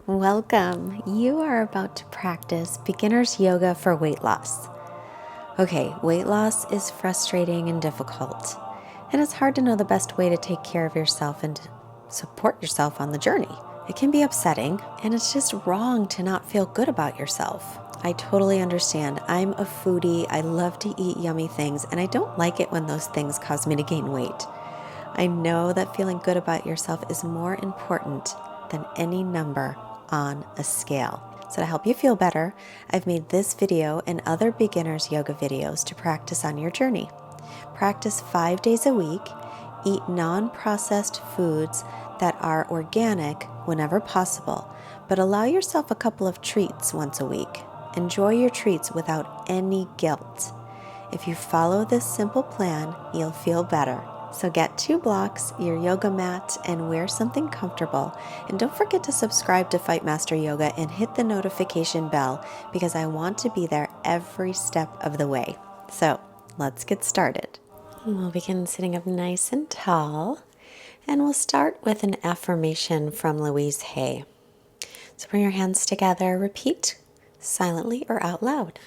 Welcome. You are about to practice beginner's yoga for weight loss. Okay, weight loss is frustrating and difficult, and it's hard to know the best way to take care of yourself and support yourself on the journey. It can be upsetting, and it's just wrong to not feel good about yourself. I totally understand. I'm a foodie. I love to eat yummy things, and I don't like it when those things cause me to gain weight. I know that feeling good about yourself is more important than any number on a scale. So to help you feel better, I've made this video and other beginners yoga videos to practice on your journey. Practice 5 days a week, eat non-processed foods that are organic whenever possible, but allow yourself a couple of treats once a week. Enjoy your treats without any guilt. If you follow this simple plan, you'll feel better. So get 2 blocks, your yoga mat, and wear something comfortable. And don't forget to subscribe to Fightmaster Yoga and hit the notification bell because I want to be there every step of the way. So let's get started. We'll begin sitting up nice and tall. And we'll start with an affirmation from Louise Hay. So bring your hands together, repeat silently or out loud.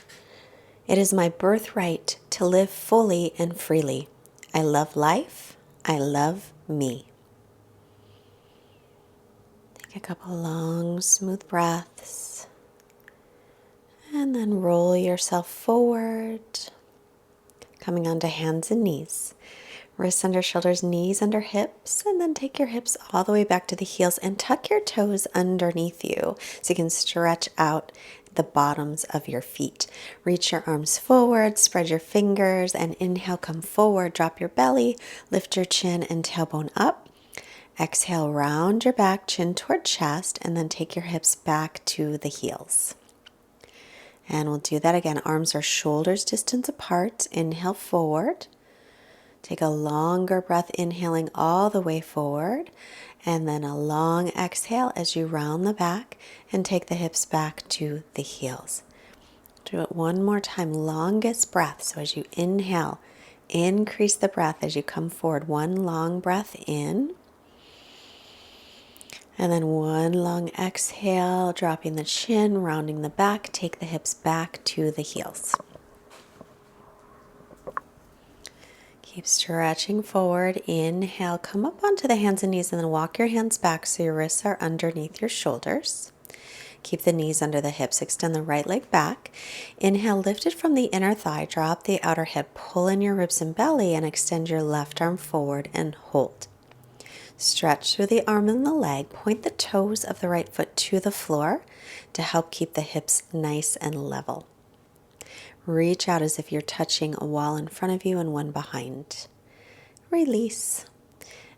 It is my birthright to live fully and freely. I love life. I love me. Take a couple long, smooth breaths. And then roll yourself forward, coming onto hands and knees. Wrists under shoulders, knees under hips, and then take your hips all the way back to the heels and tuck your toes underneath you so you can stretch out the bottoms of your feet. Reach your arms forward, spread your fingers, and inhale, come forward, drop your belly, lift your chin and tailbone up. Exhale, round your back, chin toward chest, and then take your hips back to the heels. And we'll do that again. Arms are shoulders distance apart. Inhale forward. Take a longer breath, inhaling all the way forward, and then a long exhale as you round the back and take the hips back to the heels. Do it one more time, longest breath. So as you inhale, increase the breath as you come forward. One long breath in, and then one long exhale, dropping the chin, rounding the back, take the hips back to the heels. Keep stretching forward. Inhale, come up onto the hands and knees and then walk your hands back so your wrists are underneath your shoulders. Keep the knees under the hips. Extend the right leg back. Inhale, lift it from the inner thigh. Drop the outer hip. Pull in your ribs and belly and extend your left arm forward and hold. Stretch through the arm and the leg. Point the toes of the right foot to the floor to help keep the hips nice and level. Reach out as if you're touching a wall in front of you and one behind. Release.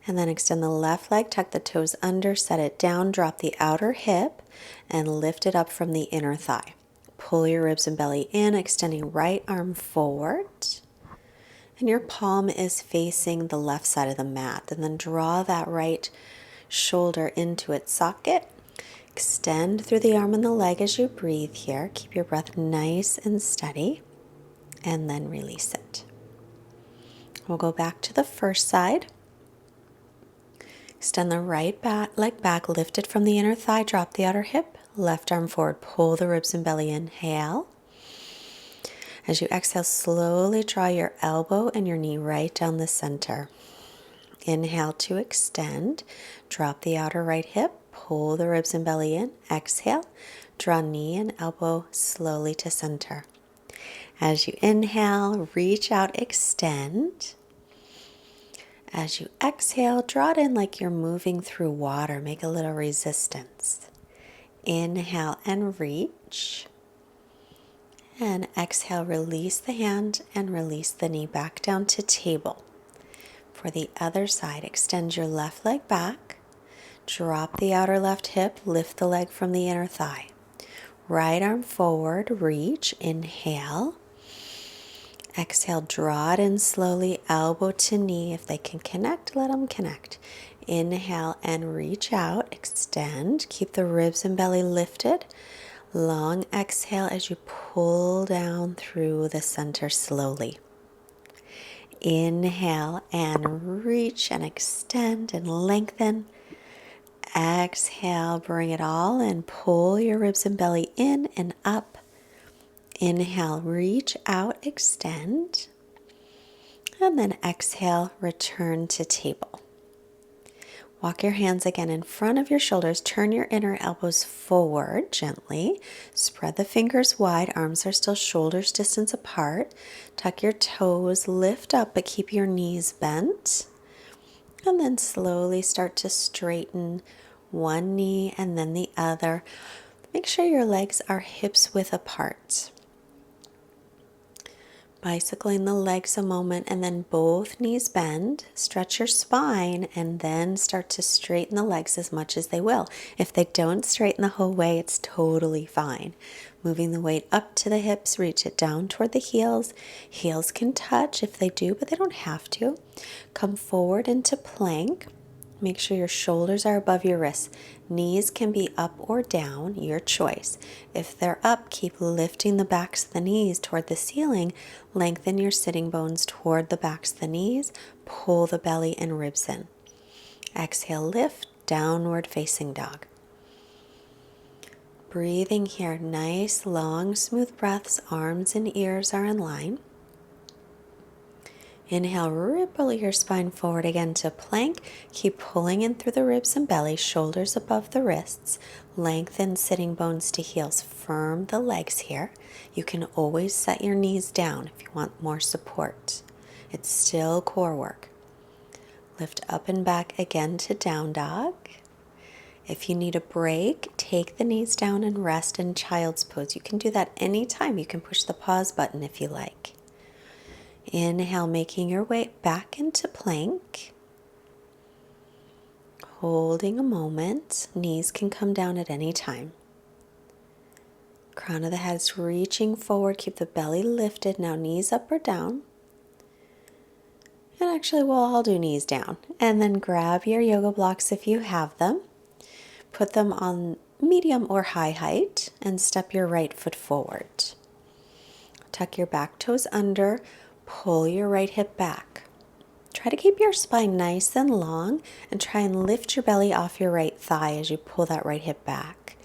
And then extend the left leg, tuck the toes under, set it down, drop the outer hip, and lift it up from the inner thigh. Pull your ribs and belly in, extending right arm forward. And your palm is facing the left side of the mat. And then draw that right shoulder into its socket. Extend through the arm and the leg as you breathe here. Keep your breath nice and steady, and then release it. We'll go back to the first side. Extend the right leg back, lift it from the inner thigh, drop the outer hip, left arm forward, pull the ribs and belly, inhale. As you exhale, slowly draw your elbow and your knee right down the center. Inhale to extend, drop the outer right hip, pull the ribs and belly in. Exhale, draw knee and elbow slowly to center. As you inhale, reach out, extend. As you exhale, draw it in like you're moving through water. Make a little resistance. Inhale and reach. And exhale, release the hand and release the knee back down to table. For the other side, extend your left leg back. Drop the outer left hip, lift the leg from the inner thigh. Right arm forward, reach, inhale. Exhale, draw it in slowly, elbow to knee. If they can connect, let them connect. Inhale and reach out, extend. Keep the ribs and belly lifted. Long exhale as you pull down through the center slowly. Inhale and reach and extend and lengthen. Exhale, bring it all in. Pull your ribs and belly in and up. Inhale, reach out, extend. And then exhale, return to table. Walk your hands again in front of your shoulders. Turn your inner elbows forward gently. Spread the fingers wide. Arms are still shoulders distance apart. Tuck your toes, lift up, but keep your knees bent. And then slowly start to straighten one knee and then the other. Make sure your legs are hips width apart. Bicycling the legs a moment and then both knees bend. Stretch your spine and then start to straighten the legs as much as they will. If they don't straighten the whole way, it's totally fine. Moving the weight up to the hips, reach it down toward the heels. Heels can touch if they do, but they don't have to. Come forward into plank. Make sure your shoulders are above your wrists. Knees can be up or down, your choice. If they're up, keep lifting the backs of the knees toward the ceiling. Lengthen your sitting bones toward the backs of the knees. Pull the belly and ribs in. Exhale, lift, downward facing dog. Breathing here, nice, long, smooth breaths. Arms and ears are in line. Inhale, ripple your spine forward again to plank. Keep pulling in through the ribs and belly, shoulders above the wrists. Lengthen sitting bones to heels. Firm the legs here. You can always set your knees down if you want more support. It's still core work. Lift up and back again to down dog. If you need a break, take the knees down and rest in child's pose. You can do that anytime. You can push the pause button if you like. Inhale, making your way back into plank. Holding a moment. Knees can come down at any time. Crown of the head is reaching forward. Keep the belly lifted. Now knees up or down. And actually we'll all do knees down. And then grab your yoga blocks if you have them. Put them on medium or high height and step your right foot forward. Tuck your back toes under. Pull your right hip back. Try to keep your spine nice and long and try and lift your belly off your right thigh as you pull that right hip back.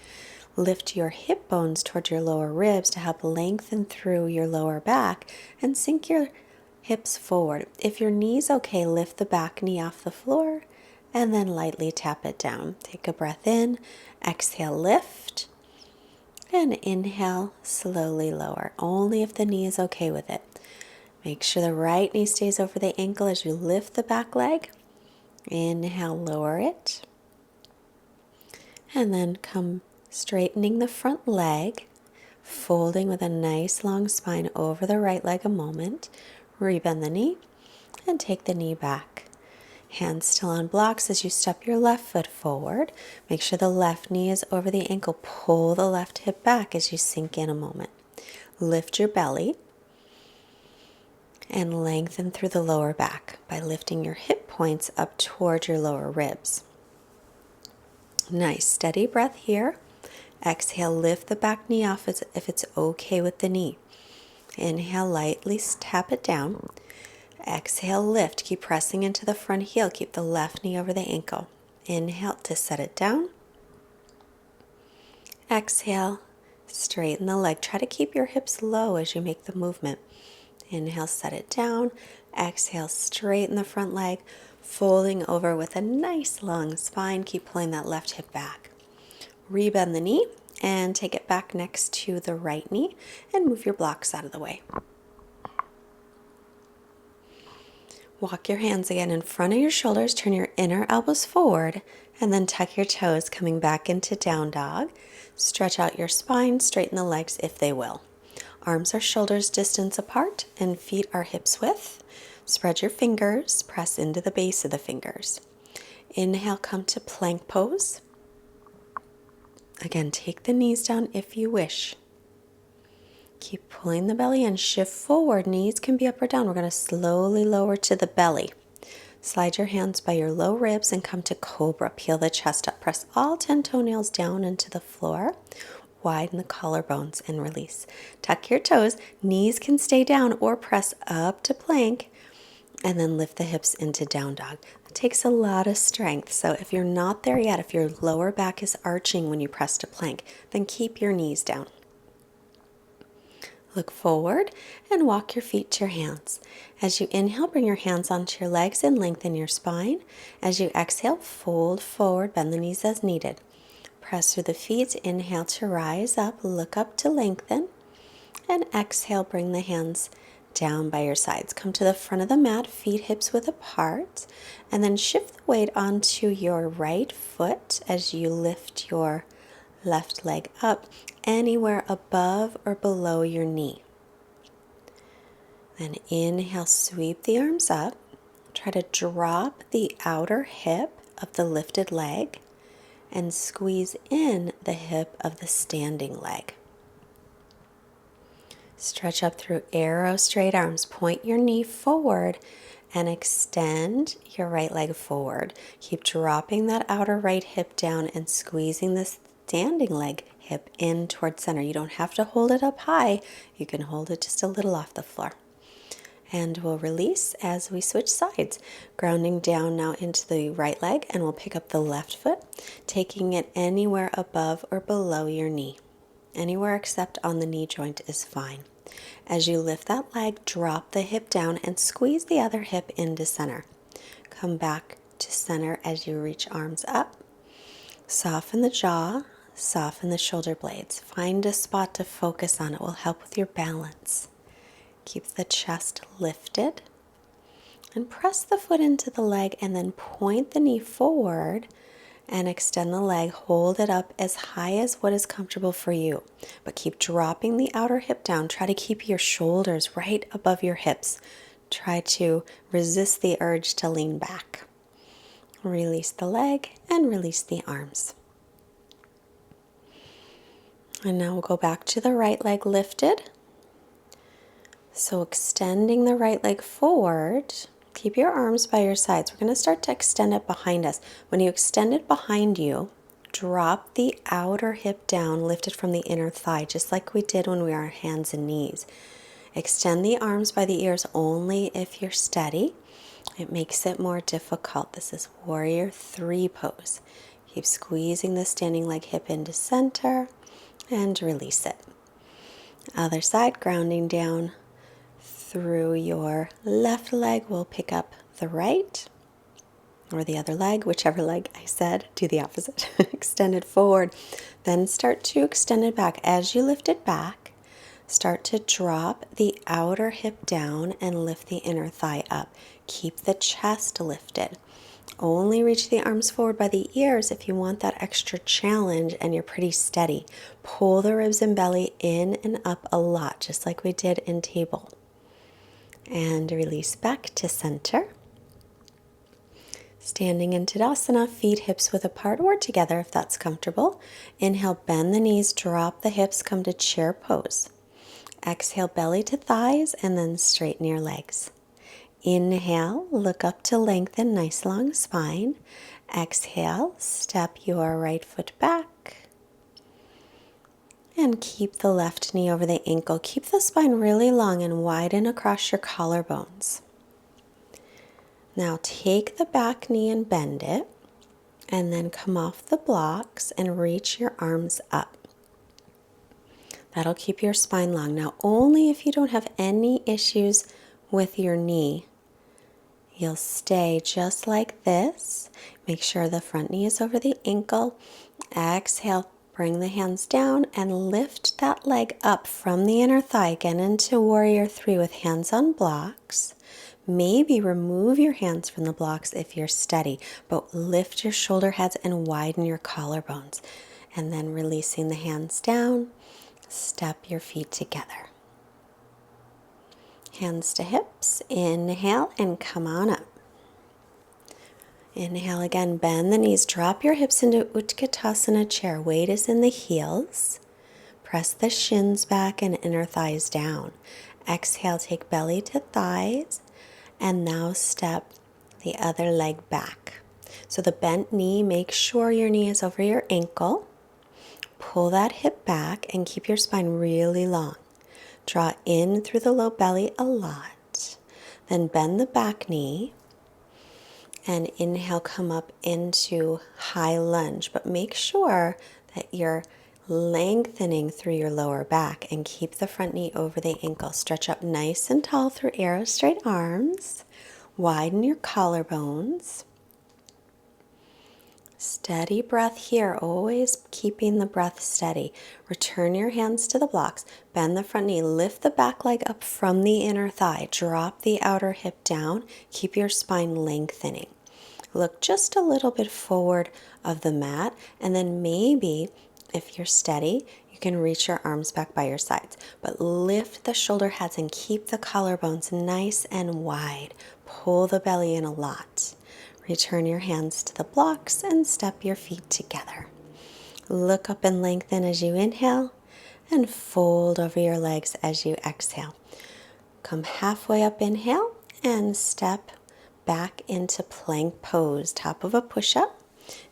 Lift your hip bones towards your lower ribs to help lengthen through your lower back and sink your hips forward. If your knee's okay, lift the back knee off the floor and then lightly tap it down. Take a breath in, exhale, lift, and inhale, slowly lower, only if the knee is okay with it. Make sure the right knee stays over the ankle as you lift the back leg. Inhale, lower it. And then come straightening the front leg, folding with a nice long spine over the right leg a moment. Rebend the knee and take the knee back. Hands still on blocks as you step your left foot forward. Make sure the left knee is over the ankle. Pull the left hip back as you sink in a moment. Lift your belly and lengthen through the lower back by lifting your hip points up toward your lower ribs. Nice, steady breath here. Exhale, lift the back knee off as if it's okay with the knee. Inhale, lightly tap it down. Exhale, lift. Keep pressing into the front heel. Keep the left knee over the ankle. Inhale to set it down. Exhale, straighten the leg. Try to keep your hips low as you make the movement. Inhale, set it down. Exhale, straighten the front leg, folding over with a nice long spine. Keep pulling that left hip back. Rebend the knee and take it back next to the right knee and move your blocks out of the way. Walk your hands again in front of your shoulders. Turn your inner elbows forward and then tuck your toes, coming back into down dog. Stretch out your spine, straighten the legs if they will. Arms are shoulders distance apart and feet are hips width. Spread your fingers, press into the base of the fingers. Inhale, come to plank pose. Again, take the knees down if you wish. Keep pulling the belly in, shift forward. Knees can be up or down. We're going to slowly lower to the belly. Slide your hands by your low ribs and come to cobra. Peel the chest up. Press all 10 toenails down into the floor. Widen the collarbones and release. Tuck your toes. Knees can stay down or press up to plank. and then lift the hips into down dog. It takes a lot of strength. So if you're not there yet, if your lower back is arching when you press to plank, then keep your knees down. Look forward and walk your feet to your hands. As you inhale, bring your hands onto your legs and lengthen your spine. As you exhale, fold forward, bend the knees as needed. Press through the feet, inhale to rise up, look up to lengthen, and exhale, bring the hands down by your sides. Come to the front of the mat, feet hips width apart, and then shift the weight onto your right foot as you lift your left leg up anywhere above or below your knee. Then inhale, sweep the arms up. Try to drop the outer hip of the lifted leg and squeeze in the hip of the standing leg. Stretch up through arrow straight arms. Point your knee forward and extend your right leg forward. Keep dropping that outer right hip down and squeezing the standing leg hip in towards center. You don't have to hold it up high. You can hold it just a little off the floor. And we'll release as we switch sides. Grounding down now into the right leg, and we'll pick up the left foot, taking it anywhere above or below your knee. Anywhere except on the knee joint is fine. As you lift that leg, drop the hip down and squeeze the other hip into center. Come back to center as you reach arms up. Soften the jaw, soften the shoulder blades. Find a spot to focus on. It will help with your balance. Keep the chest lifted. And press the foot into the leg and then point the knee forward and extend the leg. Hold it up as high as what is comfortable for you. But keep dropping the outer hip down. Try to keep your shoulders right above your hips. Try to resist the urge to lean back. Release the leg and release the arms. And now we'll go back to the right leg lifted. So extending the right leg forward. Keep your arms by your sides. We're going to start to extend it behind us. When you extend it behind you, drop the outer hip down, lift it from the inner thigh, just like we did when we were on hands and knees. Extend the arms by the ears only if you're steady. It makes it more difficult. This is Warrior 3 pose. Keep squeezing the standing leg hip into center and release it. Other side, grounding down through your left leg. We'll pick up the right or the other leg, whichever leg I said, do the opposite. Extend it forward, then start to extend it back. As you lift it back, start to drop the outer hip down and lift the inner thigh up. Keep the chest lifted. Only reach the arms forward by the ears if you want that extra challenge and you're pretty steady. Pull the ribs and belly in and up a lot, just like we did in table. And release back to center. Standing in Tadasana, feet hips width apart or together if that's comfortable. Inhale, bend the knees, drop the hips, come to chair pose. Exhale, belly to thighs, and then straighten your legs. Inhale, look up to lengthen, nice long spine. Exhale, step your right foot back. And keep the left knee over the ankle. Keep the spine really long and widen across your collarbones. Now take the back knee and bend it, and then come off the blocks and reach your arms up. That'll keep your spine long. Now, only if you don't have any issues with your knee, you'll stay just like this. Make sure the front knee is over the ankle. Exhale. Bring the hands down and lift that leg up from the inner thigh again into Warrior 3 with hands on blocks. Maybe remove your hands from the blocks if you're steady, but lift your shoulder heads and widen your collarbones. And then releasing the hands down, step your feet together. Hands to hips, inhale and come on up. Inhale again, bend the knees, drop your hips into Utkatasana chair. Weight is in the heels. Press the shins back and inner thighs down. Exhale, take belly to thighs, and now step the other leg back. So the bent knee, make sure your knee is over your ankle. Pull that hip back and keep your spine really long. Draw in through the low belly a lot. Then bend the back knee and inhale, come up into high lunge, but make sure that you're lengthening through your lower back and keep the front knee over the ankle. Stretch up nice and tall through arrow straight arms. Widen your collarbones. Steady breath here, always keeping the breath steady. Return your hands to the blocks. Bend the front knee, lift the back leg up from the inner thigh. Drop the outer hip down. Keep your spine lengthening. Look just a little bit forward of the mat, and then maybe, if you're steady, you can reach your arms back by your sides. But lift the shoulder heads and keep the collarbones nice and wide. Pull the belly in a lot. Return your hands to the blocks and step your feet together. Look up and lengthen as you inhale, and fold over your legs as you exhale. Come halfway up, inhale, and step back into plank pose, top of a push-up.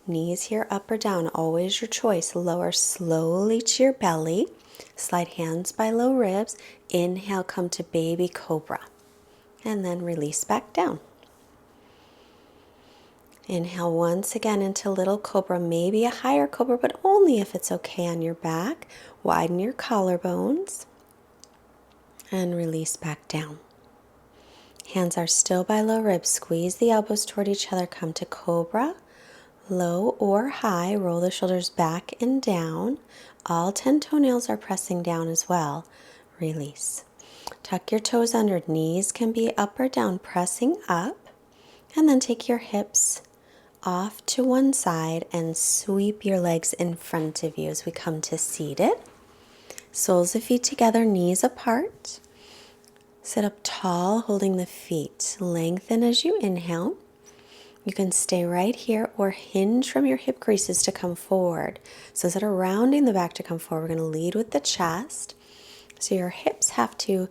Knees here up or down, always your choice. Lower slowly to your belly. Slide hands by low ribs. Inhale, come to baby cobra. And then release back down. Inhale once again into little cobra, maybe a higher cobra, but only if it's okay on your back. Widen your collarbones. And release back down. Hands are still by low ribs. Squeeze the elbows toward each other. Come to cobra. Low or high. Roll the shoulders back and down. All 10 toenails are pressing down as well. Release. Tuck your toes under. Knees can be up or down, pressing up. And then take your hips off to one side and sweep your legs in front of you as we come to seated. Soles of feet together, knees apart. Sit up tall, holding the feet. Lengthen as you inhale. You can stay right here or hinge from your hip creases to come forward. So instead of rounding the back to come forward, we're going to lead with the chest. So your hips have to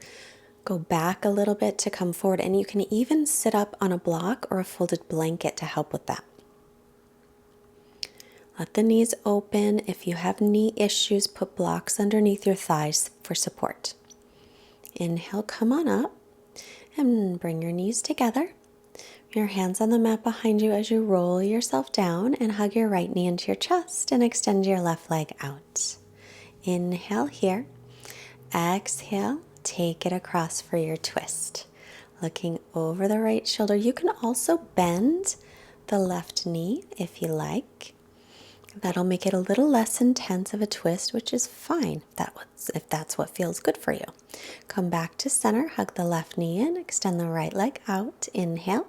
go back a little bit to come forward. And you can even sit up on a block or a folded blanket to help with that. Let the knees open. If you have knee issues, put blocks underneath your thighs for support. Inhale, come on up and bring your knees together. Your hands on the mat behind you as you roll yourself down and hug your right knee into your chest and extend your left leg out. Inhale here. Exhale, take it across for your twist. Looking over the right shoulder. You can also bend the left knee if you like. That'll make it a little less intense of a twist, which is fine if that's what feels good for you. Come back to center, hug the left knee in, extend the right leg out. Inhale.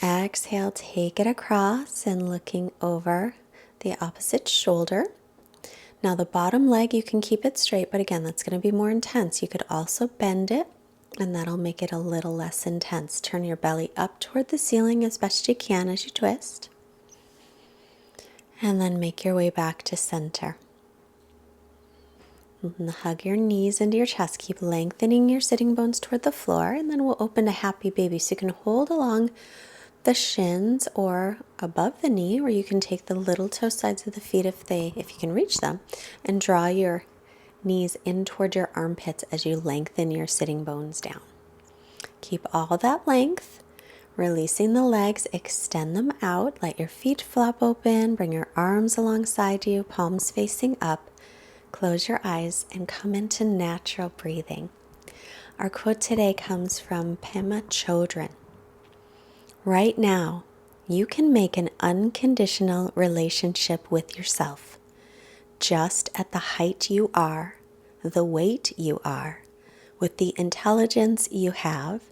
Exhale, take it across and looking over the opposite shoulder. Now the bottom leg, you can keep it straight, but again, that's going to be more intense. You could also bend it, and that'll make it a little less intense. Turn your belly up toward the ceiling as best you can as you twist. And then make your way back to center. And hug your knees into your chest. Keep lengthening your sitting bones toward the floor. And then we'll open to happy baby. So you can hold along the shins or above the knee, or you can take the little toe sides of the feet if you can reach them, and draw your knees in toward your armpits as you lengthen your sitting bones down. Keep all that length. Releasing the legs, extend them out, let your feet flop open, bring your arms alongside you, palms facing up, close your eyes, and come into natural breathing. Our quote today comes from Pema Chodron. Right now, you can make an unconditional relationship with yourself, just at the height you are, the weight you are, with the intelligence you have,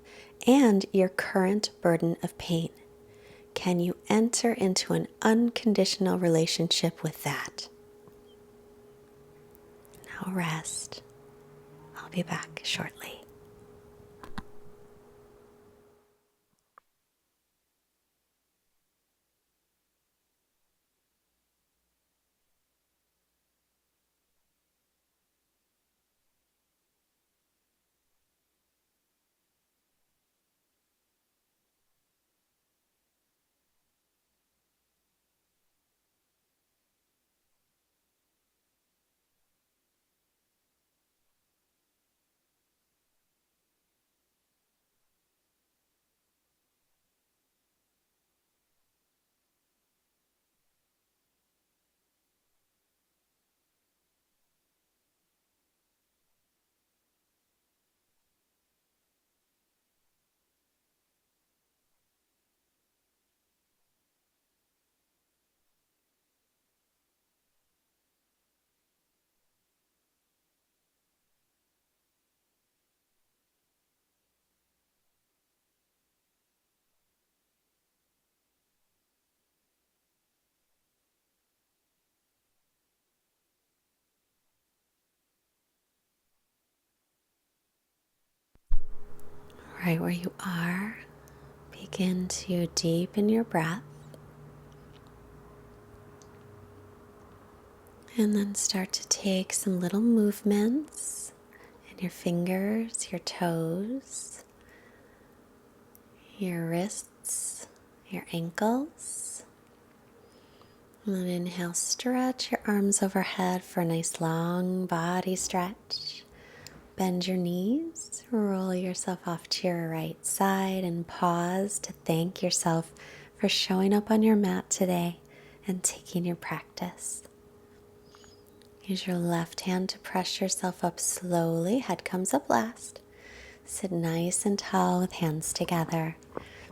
and your current burden of pain. Can you enter into an unconditional relationship with that? Now rest. I'll be back shortly. Right where you are, begin to deepen your breath. And then start to take some little movements in your fingers, your toes, your wrists, your ankles. And then inhale, stretch your arms overhead for a nice long body stretch. Bend your knees, roll yourself off to your right side, and pause to thank yourself for showing up on your mat today and taking your practice. Use your left hand to press yourself up slowly. Head comes up last. Sit nice and tall with hands together.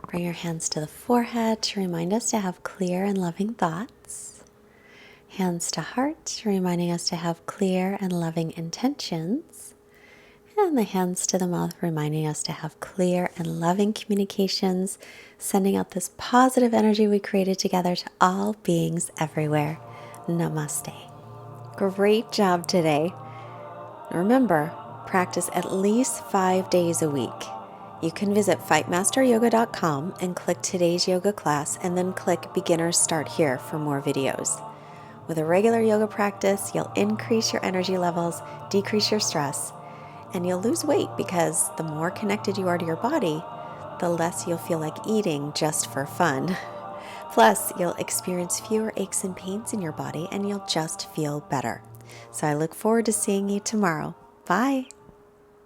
Bring your hands to the forehead to remind us to have clear and loving thoughts. Hands to heart, reminding us to have clear and loving intentions. And the hands to the mouth, reminding us to have clear and loving communications, sending out this positive energy we created together to all beings everywhere. Namaste. Great job today. Remember, practice at least 5 days a week. You can visit fightmasteryoga.com and click today's yoga class and then click Beginners Start Here for more videos. With a regular yoga practice, you'll increase your energy levels, decrease your stress, and you'll lose weight because the more connected you are to your body, the less you'll feel like eating just for fun. Plus, you'll experience fewer aches and pains in your body and you'll just feel better. So I look forward to seeing you tomorrow. Bye.